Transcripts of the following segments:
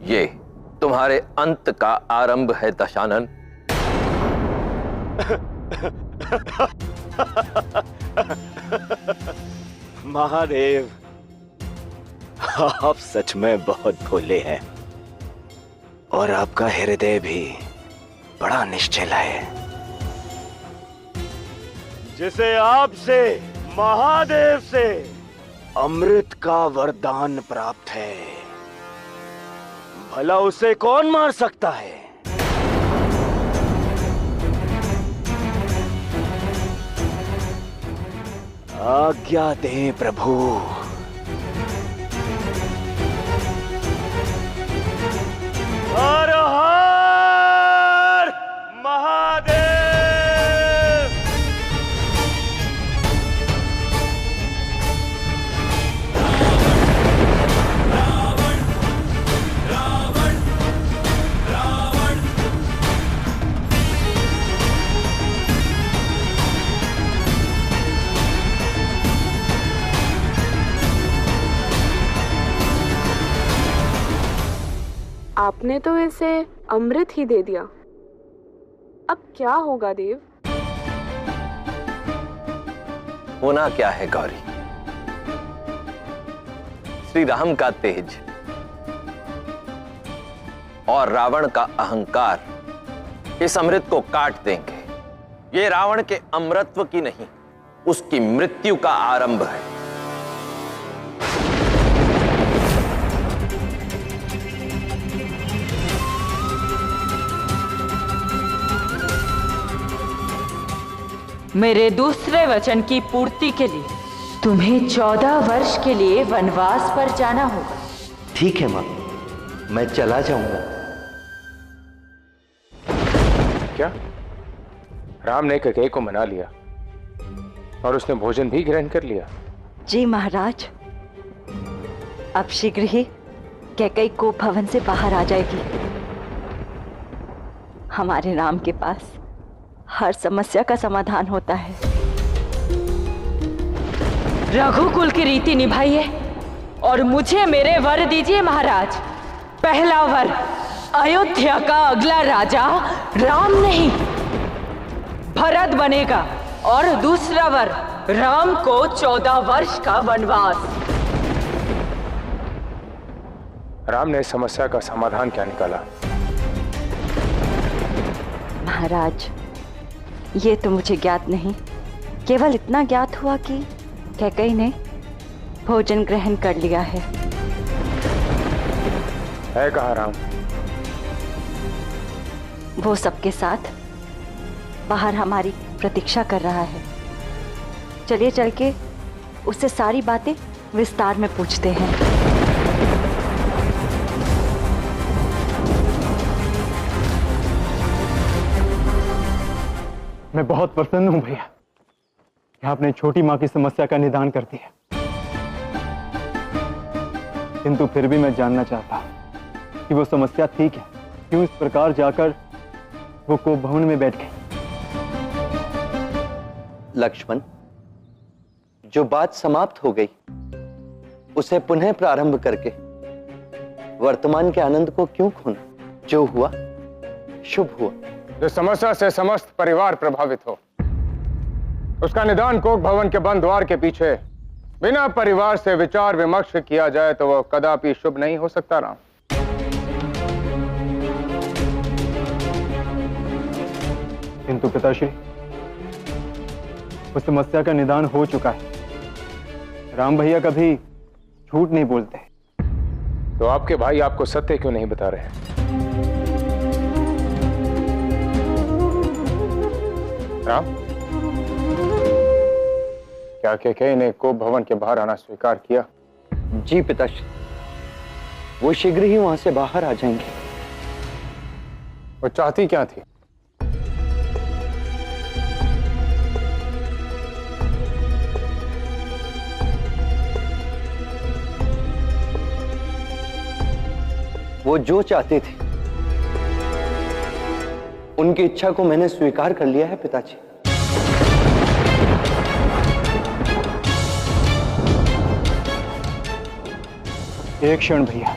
ये तुम्हारे अंत का आरंभ है दशानन। महादेव, आप सच में बहुत भोले हैं और आपका हृदय भी बड़ा निश्चल है। जिसे आपसे, महादेव से अमृत का वरदान प्राप्त है, भला उसे कौन मार सकता है? आज्ञा दें प्रभु। हर हर महादेव। आपने तो इसे अमृत ही दे दिया। अब क्या होगा देव? होना क्या है गौरी? श्री राम का तेज और रावण का अहंकार इस अमृत को काट देंगे। ये रावण के अमरत्व की नहीं, उसकी मृत्यु का आरंभ है। मेरे दूसरे वचन की पूर्ति के लिए तुम्हें 14 वर्ष के लिए वनवास पर जाना होगा। ठीक है मां, मैं चला जाऊंगा। क्या राम ने कैकेयी को मना लिया और उसने भोजन भी ग्रहण कर लिया? जी महाराज, अब शीघ्र ही कैकेयी को भवन से बाहर आ जाएगी। हमारे राम के पास हर समस्या का समाधान होता है। रघुकुल की रीति निभाइए और मुझे मेरे वर दीजिए महाराज। पहला वर, अयोध्या का अगला राजा राम नहीं भरत बनेगा, और दूसरा वर, राम को 14 वर्ष का वनवास। राम ने इस समस्या का समाधान क्या निकाला? महाराज, ये तो मुझे ज्ञात नहीं, केवल इतना ज्ञात हुआ कि कैकेयी ने भोजन ग्रहण कर लिया है। कहाँ राम? वो सबके साथ बाहर हमारी प्रतीक्षा कर रहा है। चलिए चल के उससे सारी बातें विस्तार में पूछते हैं। मैं बहुत प्रसन्न हूं भैया कि आपने छोटी मां की समस्या का निदान कर दिया, किंतु फिर भी मैं जानना चाहता हूं कि वो समस्या ठीक है, क्यों इस प्रकार जाकर वो कोप भवन में बैठ गई? लक्ष्मण, जो बात समाप्त हो गई उसे पुनः प्रारंभ करके वर्तमान के आनंद को क्यों खोना? जो हुआ शुभ हुआ। जो समस्या से समस्त परिवार प्रभावित हो, उसका निदान कोक भवन के बंद द्वार के पीछे बिना परिवार से विचार विमर्श किया जाए तो वह कदापि शुभ नहीं हो सकता राम। किंतु पिताश्री, उस समस्या का निदान हो चुका है। राम भैया कभी झूठ नहीं बोलते। तो आपके भाई आपको सत्य क्यों नहीं बता रहे? राम, क्या कैकेयी ने कोप भवन के बाहर आना स्वीकार किया? जी पिताश्री, वो शीघ्र ही वहां से बाहर आ जाएंगे। वो चाहती क्या थी? वो जो चाहती थी उनकी इच्छा को मैंने स्वीकार कर लिया है पिताजी। एक क्षण भैया,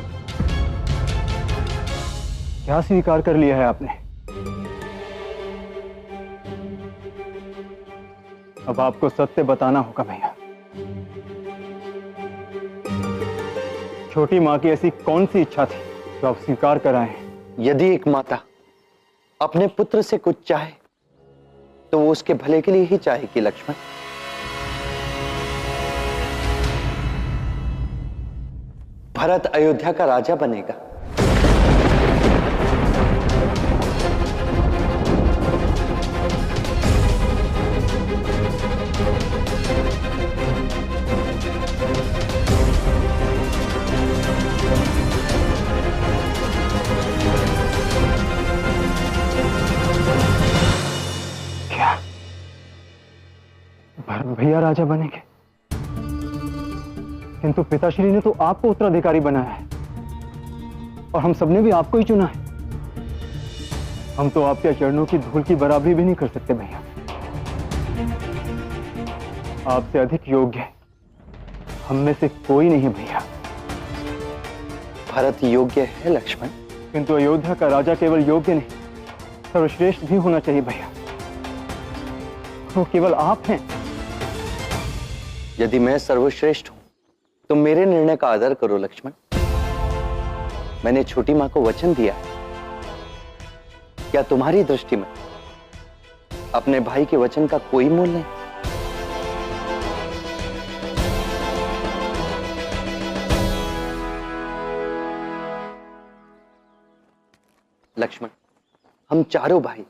क्या स्वीकार कर लिया है आपने? अब आपको सत्य बताना होगा भैया। छोटी माँ की ऐसी कौन सी इच्छा थी जो आप स्वीकार कराएं? यदि एक माता अपने पुत्र से कुछ चाहे तो वो उसके भले के लिए ही चाहेगी लक्ष्मण। भरत अयोध्या का राजा बनेगा। भरत भैया राजा बनेंगे, किंतु पिताश्री ने तो आपको उत्तराधिकारी बनाया है और हम सबने भी आपको ही चुना है। हम तो आपके चरणों की धूल की बराबरी भी नहीं कर सकते भैया। आपसे अधिक योग्य हम में से कोई नहीं है भैया। भरत योग्य है लक्ष्मण, किंतु अयोध्या का राजा केवल योग्य नहीं, सर्वश्रेष्ठ भी होना चाहिए भैया। वो केवल आप हैं। यदि मैं सर्वश्रेष्ठ हूं तो मेरे निर्णय का आदर करो लक्ष्मण। मैंने छोटी मां को वचन दिया है। क्या तुम्हारी दृष्टि में अपने भाई के वचन का कोई मूल्य नहीं? लक्ष्मण, हम चारों भाई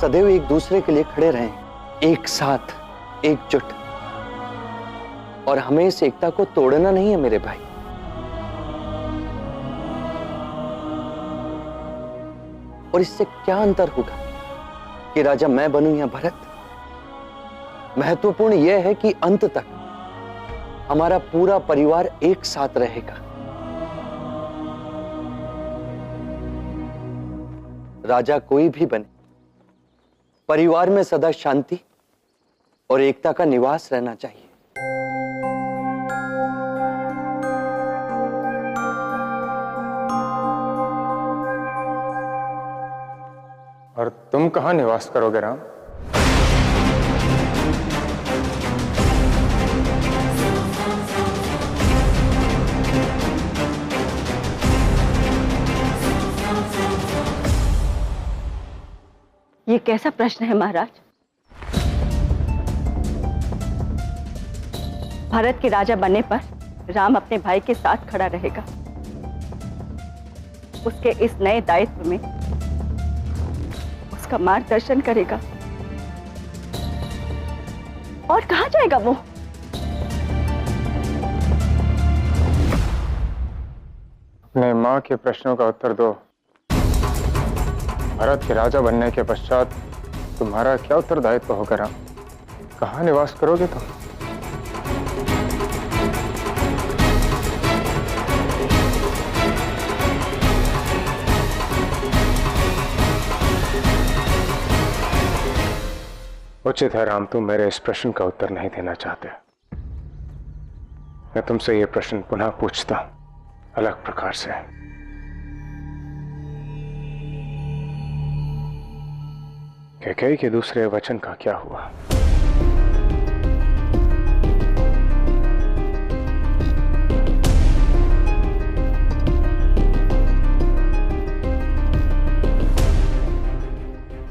सदैव एक दूसरे के लिए खड़े रहें, एक साथ, एकजुट, और हमें इस एकता को तोड़ना नहीं है मेरे भाई। और इससे क्या अंतर होगा कि राजा मैं बनूं या भरत? महत्वपूर्ण यह है कि अंत तक हमारा पूरा परिवार एक साथ रहेगा। राजा कोई भी बने, परिवार में सदा शांति और एकता का निवास रहना चाहिए। और तुम कहां निवास करोगे राम? ये कैसा प्रश्न है महाराज? भारत के राजा बनने पर राम अपने भाई के साथ खड़ा रहेगा। उसके इस नए दायित्व में उसका मार्गदर्शन करेगा। और कहां जाएगा वो? अपने मां के प्रश्नों का उत्तर दो। भारत के राजा बनने के पश्चात तुम्हारा क्या उत्तरदायित्व होगा राम? कहां निवास करोगे तुम? उचित है राम, तुम मेरे इस प्रश्न का उत्तर नहीं देना चाहते। मैं तुमसे यह प्रश्न पुनः पूछता हूं अलग प्रकार से। कैकेयी के दूसरे वचन का क्या हुआ?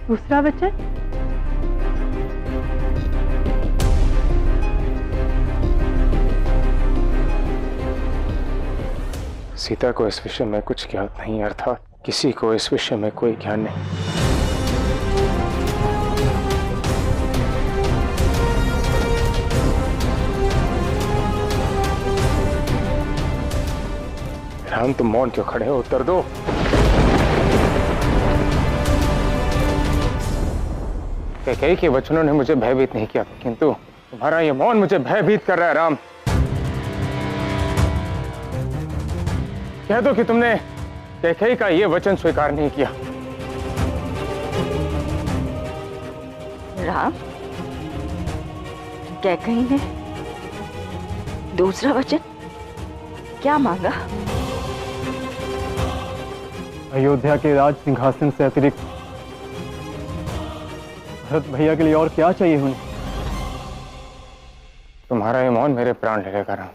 दूसरा वचन? सीता को इस विषय में कुछ ज्ञात नहीं, अर्थात किसी को इस विषय में कोई ज्ञान नहीं। राम, तुम मौन क्यों खड़े हो? उत्तर दो। कैकेयी के वचनों ने मुझे भयभीत नहीं किया, किंतु तुम्हारा यह मौन मुझे भयभीत कर रहा है राम। कह दो कि तुमने कैकेयी का यह वचन स्वीकार नहीं किया। राम, कैकेयी ने दूसरा वचन क्या मांगा? अयोध्या के राज सिंहासन से अतिरिक्त भरत भैया के लिए और क्या चाहिए उन्हें? तुम्हारा ये मौन मेरे प्राण ले लेगा राम।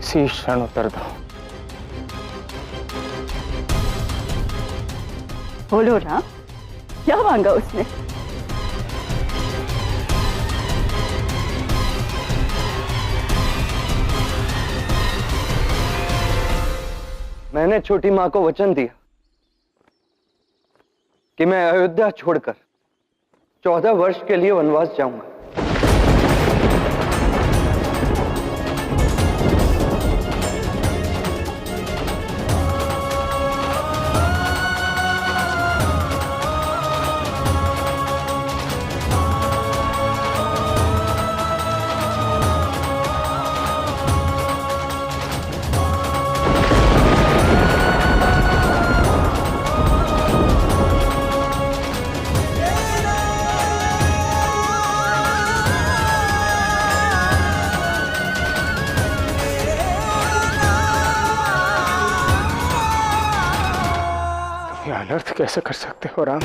इसी क्षण उतर दो। बोलो राम, क्या मांगा उसने? मैंने छोटी मां को वचन दिया कि मैं अयोध्या छोड़कर 14 वर्ष के लिए वनवास जाऊंगा। अनर्थ कैसे कर सकते हो राम?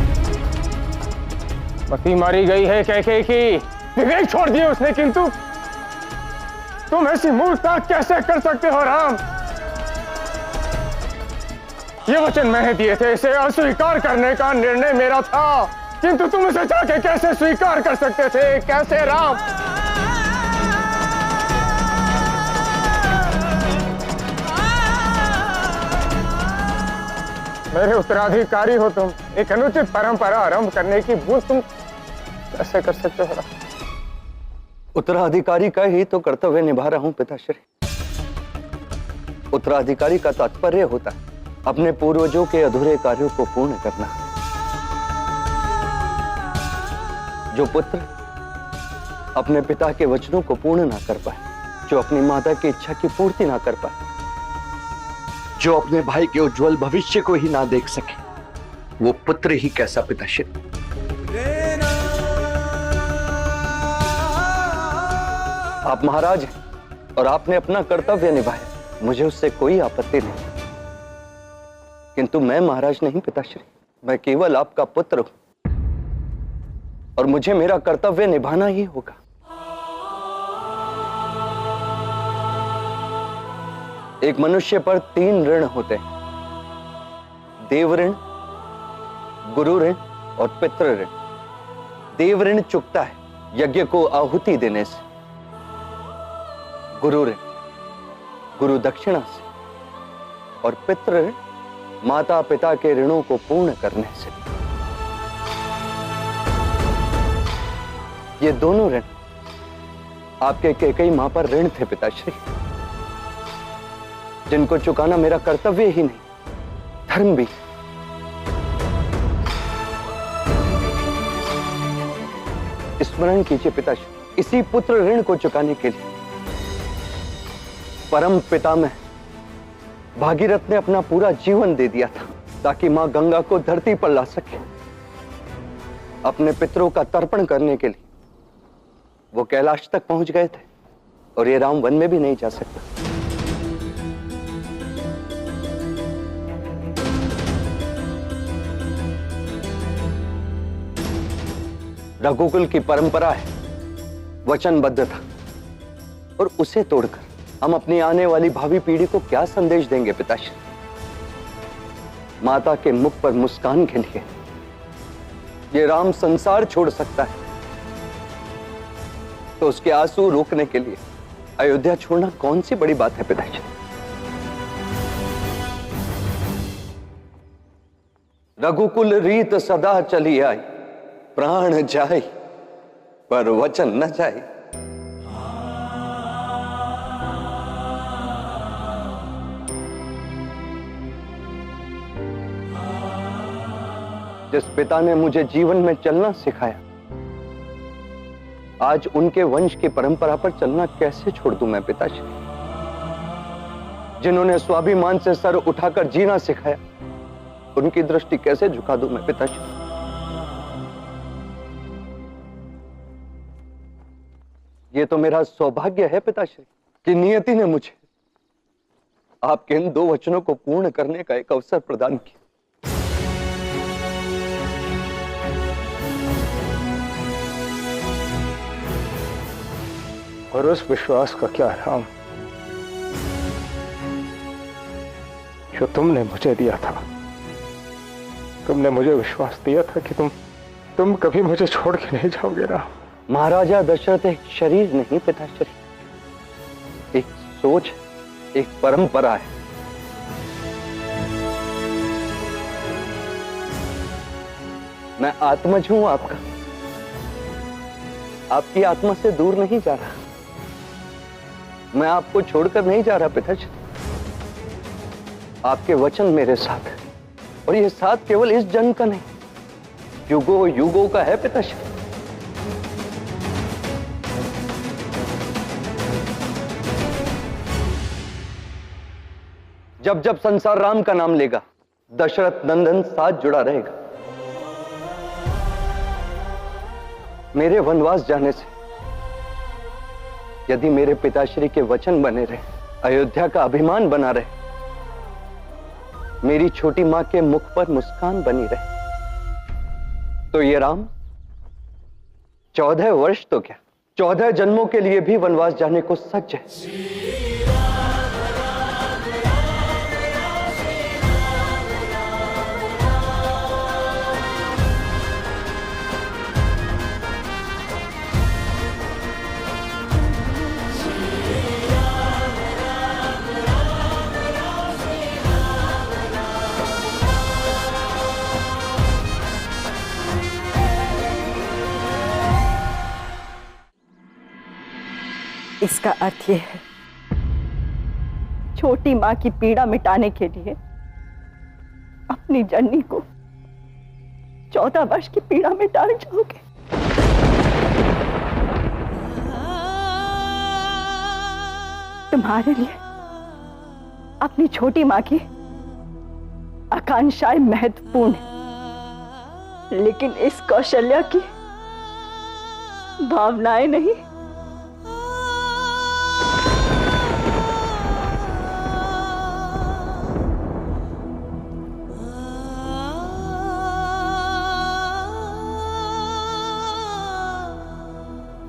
पति मारी गई है कैकेयी की, विवेक छोड़ दिए उसने, किंतु तुम ऐसी मूर्खता कैसे कर सकते हो राम? ये वचन मैंने दिए थे, इसे अस्वीकार करने का निर्णय मेरा था, किंतु तुम इसे जाके कैसे स्वीकार कर सकते थे? कैसे राम? मेरे उत्तराधिकारी हो तुम, एक अनुचित परंपरा आरंभ करने की भूल तुम कैसे कर सकते हो? उत्तराधिकारी का ही तो कर्तव्य निभा रहा हूं पिताश्री। उत्तराधिकारी का तात्पर्य होता है अपने पूर्वजों के अधूरे कार्यों को पूर्ण करना। जो पुत्र अपने पिता के वचनों को पूर्ण ना कर पाए, जो अपनी माता की इच्छा की पूर्ति ना कर पाए, जो अपने भाई के उज्जवल भविष्य को ही ना देख सके, वो पुत्र ही कैसा पिताश्री। आप महाराज हैं और आपने अपना कर्तव्य निभाया, मुझे उससे कोई आपत्ति नहीं, किंतु मैं महाराज नहीं पिताश्री, मैं केवल आपका पुत्र हूं और मुझे मेरा कर्तव्य निभाना ही होगा। एक मनुष्य पर 3 ऋण होते हैं, देव ऋण, गुरु ऋण और पितृ ऋण। देव ऋण चुकता है यज्ञ को आहुति देने से, गुरु ऋण गुरु दक्षिणा से, और पितृ ऋण माता पिता के ऋणों को पूर्ण करने से। ये दोनों ऋण आपके कैकेयी मां पर ऋण थे पिताश्री, जिनको चुकाना मेरा कर्तव्य ही नहीं, धर्म भी। स्मरण कीजिए पिताश्री, इसी पुत्र ऋण को चुकाने के लिए परम पितामह भागीरथ ने अपना पूरा जीवन दे दिया था, ताकि मां गंगा को धरती पर ला सके। अपने पितरों का तर्पण करने के लिए वो कैलाश तक पहुंच गए थे, और ये राम वन में भी नहीं जा सकता। रघुकुल की परंपरा है वचनबद्धता, और उसे तोड़कर हम अपनी आने वाली भावी पीढ़ी को क्या संदेश देंगे पिताश्री? माता के मुख पर मुस्कान के लिए ये राम संसार छोड़ सकता है, तो उसके आंसू रोकने के लिए अयोध्या छोड़ना कौन सी बड़ी बात है पिताश्री? रघुकुल रीत सदा चली आई, प्राण जाए पर वचन न जाए। जिस पिता ने मुझे जीवन में चलना सिखाया, आज उनके वंश की परंपरा पर चलना कैसे छोड़ दूं मैं पिताश्री? जिन्होंने स्वाभिमान से सर उठाकर जीना सिखाया, उनकी दृष्टि कैसे झुका दूं मैं पिताश्री? ये तो मेरा सौभाग्य है पिताश्री कि नियति ने मुझे आपके इन 2 वचनों को पूर्ण करने का एक अवसर प्रदान किया। और उस विश्वास का क्या राम, जो तुमने मुझे दिया था। तुमने मुझे विश्वास दिया था कि तुम कभी मुझे छोड़ के नहीं जाओगे राम। महाराजा दशरथ एक शरीर नहीं पिताश्री, एक सोच, एक परंपरा है। मैं आत्मज हूं आपका, आपकी आत्मा से दूर नहीं जा रहा। मैं आपको छोड़कर नहीं जा रहा पिताश्री। आपके वचन मेरे साथ है, और ये साथ केवल इस जन्म का नहीं, युगों युगों का है पिताश्री। जब जब संसार राम का नाम लेगा, दशरथ नंदन साथ जुड़ा रहेगा। मेरे वनवास जाने से यदि मेरे पिताश्री के वचन बने रहे, अयोध्या का अभिमान बना रहे, मेरी छोटी मां के मुख पर मुस्कान बनी रहे, तो ये राम 14 वर्ष तो क्या, 14 जन्मों के लिए भी वनवास जाने को सज्ज है। इसका अर्थ यह है, छोटी मां की पीड़ा मिटाने के लिए अपनी जननी को 14 वर्ष की पीड़ा में डाल जाओगे। तुम्हारे लिए अपनी छोटी मां की आकांक्षाएं महत्वपूर्ण है, लेकिन इस कौशल्या की भावनाएं नहीं।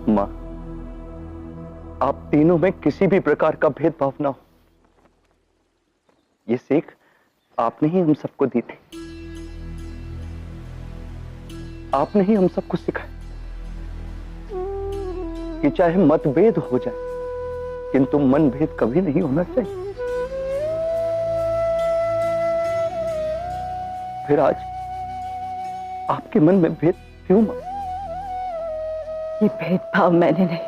मां, आप तीनों में किसी भी प्रकार का भेदभाव ना हो, ये सीख आपने ही हम सबको दी थी। आपने ही हम सबको सिखाया कि चाहे मतभेद हो जाए, किंतु मनभेद कभी नहीं होना चाहिए। फिर आज आपके मन में भेद क्यों? ये भेदभाव मैंने नहीं,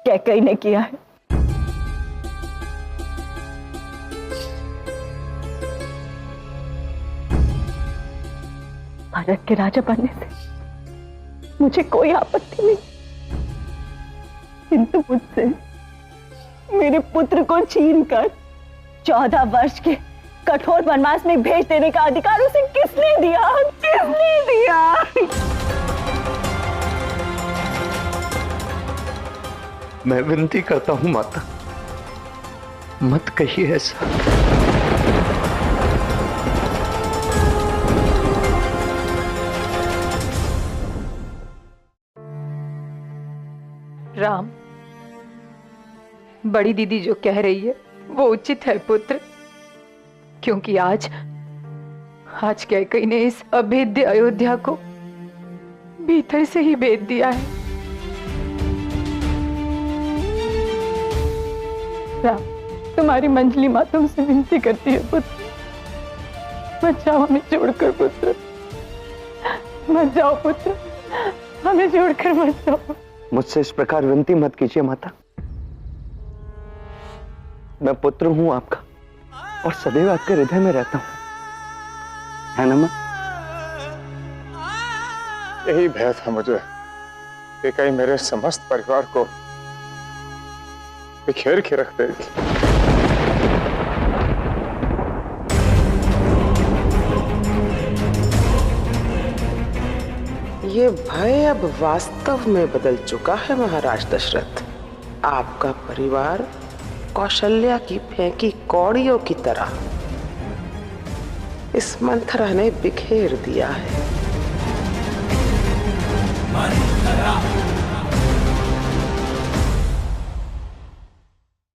कैकेयी ने किया है। भारत के राजा बनने से मुझे कोई आपत्ति नहीं, किंतु मुझसे मेरे पुत्र को छीनकर 14 वर्ष के कठोर वनवास में भेज देने का अधिकार उसे किसने दिया? किसने दिया? मैं विनती करता हूं माता, मत कहिए ऐसा। राम, बड़ी दीदी जो कह रही है वो उचित है पुत्र, क्योंकि आज कैकेयी ने इस अभेद्य अयोध्या को भीतर से ही भेद दिया है। राम, तुम्हारी मंजली माँ तुमसे विनती करती है पुत्र, मत जाओ हमें छोड़कर पुत्र, मत जाओ पुत्र, हमें छोड़कर मत जाओ। मुझसे इस प्रकार विनती मत कीजिए माता। मैं पुत्र हूं आपका और सदैव आपके हृदय में रहता हूं, है ना मां? यही भय था मुझे कि कहीं मेरे समस्त परिवार को बिखेर के रख देगी। ये भय अब वास्तव में बदल चुका है महाराज दशरथ। आपका परिवार कौशल्या की फेंकी कौड़ियों की तरह इस मंथरा ने बिखेर दिया है। मंथरा।